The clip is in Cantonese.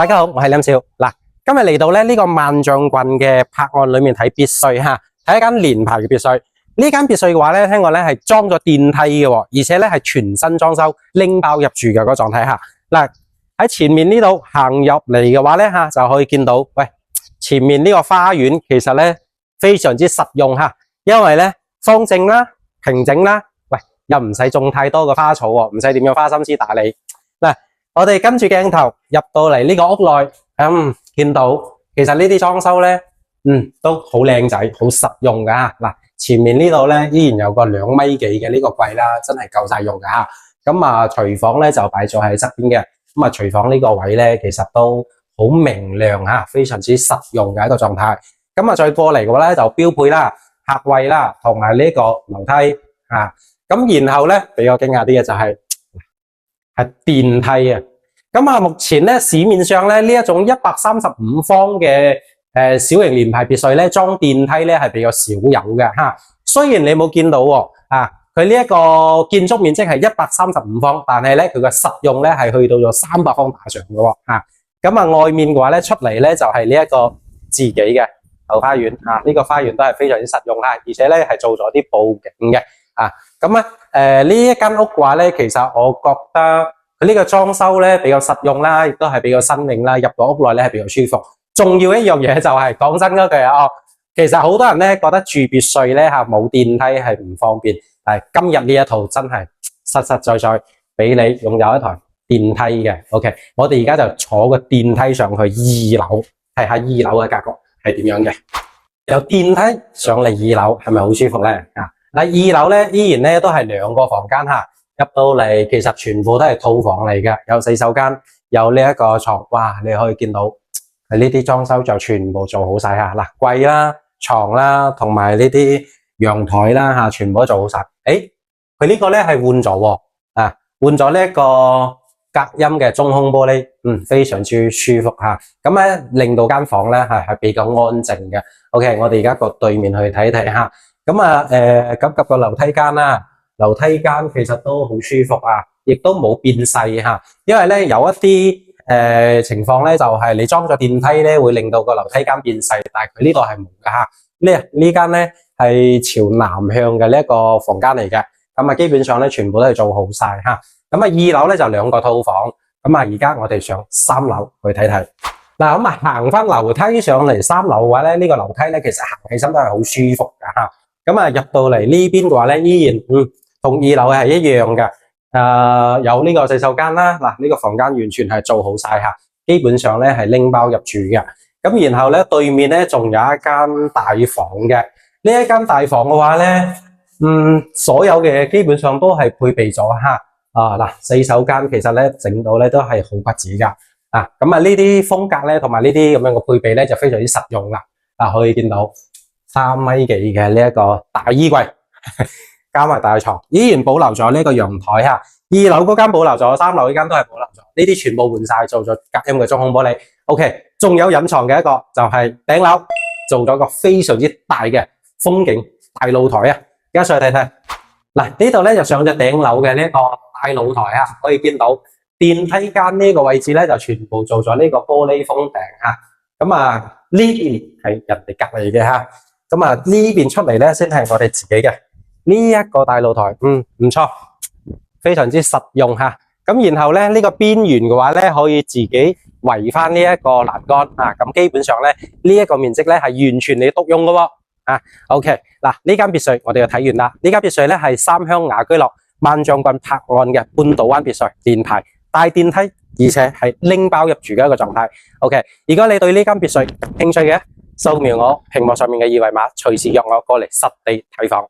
大家好，我係林少。嗱，今日嚟到咧呢個萬象郡嘅柏岸裏面睇別墅吓，睇一間連排嘅別墅。呢間別墅嘅話咧，聽講咧係裝咗電梯嘅，而且咧係全新裝修，拎包入住嘅嗰個狀態吓。嗱，喺前面呢度行入嚟嘅話咧吓，就可以見到，喂，前面呢個花園其實咧非常之實用吓，因為咧方正啦、平整啦，喂，又唔使種太多嘅花草，唔使點樣花心思打理。嗱，我哋跟住鏡頭入到嚟呢個屋內，見到其實呢啲裝修咧，都好靚仔，好實用噶吓。嗱，前面呢度咧依然有個2米幾嘅呢個櫃啦，真係夠晒用噶吓。咁啊，廚房咧就擺咗喺側邊嘅。咁啊，廚房呢個位咧其實都好明亮吓，非常之實用嘅一個狀態。咁啊，再過嚟嘅話咧就標配啦、客位啦，同埋呢個樓梯啊。咁然後咧比較驚訝啲嘅就係電梯啊。咁啊，目前咧市面上咧呢一種135方嘅小型連排別墅咧裝電梯咧係比較少有嘅吓。雖然你冇見到佢呢一個建築面積係135方，但係咧佢個實用咧係去到咗300方打上嘅吓。咁啊，外面嘅話咧出嚟咧就係呢一個自己嘅後花園啊。呢個花園都係非常之實用啦，而且咧係做咗啲布景嘅啊。咁啊，呢一間屋嘅話咧，其實我覺得佢呢個裝修咧比較實用啦，亦都係比較新穎啦。入到屋內咧係比較舒服。重要一樣嘢就係講真嗰句其實好多人咧覺得住別墅咧冇電梯係唔方便，但係今日呢一套真係實實在在俾你擁有一台電梯嘅。OK， 我哋而家就坐個電梯上去2樓，睇下2樓嘅格局係點樣嘅。由電梯上嚟2樓係咪好舒服咧？嗱，2樓咧依然咧都係2個房間吓。入到嚟其實全部都係套房嚟嘅，有洗手間，有呢一個床，哇！你可以見到呢啲裝修就全部做好晒吓，嗱，櫃啦、床啦，同埋呢啲陽台啦吓，全部都做好晒。佢呢個咧係換咗換咗呢一個隔音嘅中空玻璃，非常之舒服吓。咁咧令到間房咧係比較安靜嘅。OK， 我哋而家個對面去睇睇吓。咁啊，及個樓梯間啦。樓梯間其實都好舒服亦都冇變細吓，因為咧有一啲情況咧就係你裝咗電梯咧會令到個樓梯間變細，但係佢呢度係冇㗎吓。呢間咧係朝南向嘅呢一個房間嚟嘅，咁啊基本上咧全部都係做好晒吓。咁啊2樓咧就2個套房，咁啊而家我哋上3樓去睇睇。嗱，咁啊行翻樓梯上嚟3樓嘅話咧，呢個樓梯咧其實行起身都係好舒服㗎吓。咁啊入到嚟呢邊嘅話咧，依然同2樓係一樣嘅，有呢個洗手間啦，嗱，呢個房間完全係做好晒吓，基本上咧係拎包入住嘅。咁然後咧對面咧仲有一間大房嘅，呢一間大房嘅話咧，所有嘅基本上都係配備咗吓，嗱，洗手間其實咧整到咧都係好不止噶，咁啊呢啲風格咧同埋呢啲咁樣嘅配備咧就非常之實用啦，可以見到3米幾嘅呢一個大衣櫃。加埋大床，依然保留咗呢個陽台吓。2樓嗰間保留咗，3樓呢間都係保留咗，呢啲全部換晒，做咗隔音嘅中空玻璃。OK， 仲有隱藏嘅一個就係頂樓，做咗個非常之大嘅風景大露台啊！而家上去睇睇，嗱，呢度咧就上咗頂樓嘅呢個大露台啊，可以見到電梯間呢個位置咧就全部做咗呢個玻璃封頂吓。咁啊呢邊係人哋隔籬嘅吓，咁啊呢邊出嚟咧先係我哋自己嘅。呢一個大露台，唔錯，非常之實用吓。咁然後咧呢個邊緣嘅話咧，可以自己圍翻呢一個欄杆咁基本上咧呢一個面積咧係完全你獨用嘅OK， 嗱，呢間別墅我哋就睇完啦。呢間別墅咧係三鄉雅居樂萬象郡柏岸嘅半島灣別墅，連排帶電梯，而且係拎包入住嘅一個狀態。OK， 如果你對呢間別墅有興趣嘅，掃描我屏幕上面嘅2維碼，隨時約我過嚟實地睇房。